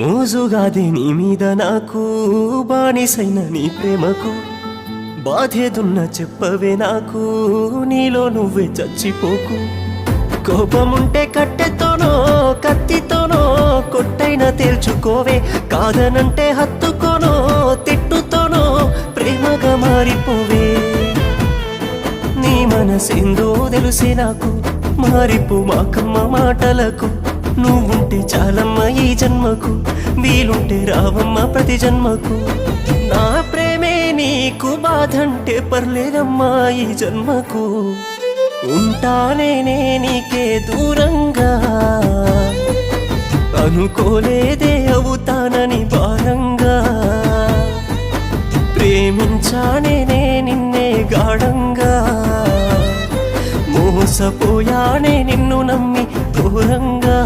మోజుగాదే నీ మీద నాకు బానిసైన నీ ప్రేమకు బాధేదున్న చెప్పవే నాకు నీలో నువ్వే చచ్చిపోకు కోపముంటే కట్టెతోనో కత్తితోనో కొట్టైనా తేల్చుకోవే కాదనంటే హత్తుకోనో తిట్టుతోనో ప్రేమగా మారిపోవే నీ మనసేందో తెలిసే నాకు మారిపో మాకమ్మ మాటలకు నువ్వుంటే చాలమ్మ ఈ జన్మకు వీలుంటే రావమ్మ ప్రతి జన్మకు నా ప్రేమే నీకు బాధంటే పర్లేదమ్మా ఈ జన్మకు ఉంటానేనే నీకే దూరంగా అనుకోలేదే అవుతానని భారంగా ప్రేమించానేనే నిన్నే గాఢంగా మోసపోయానే నిన్ను నమ్మి దూరంగా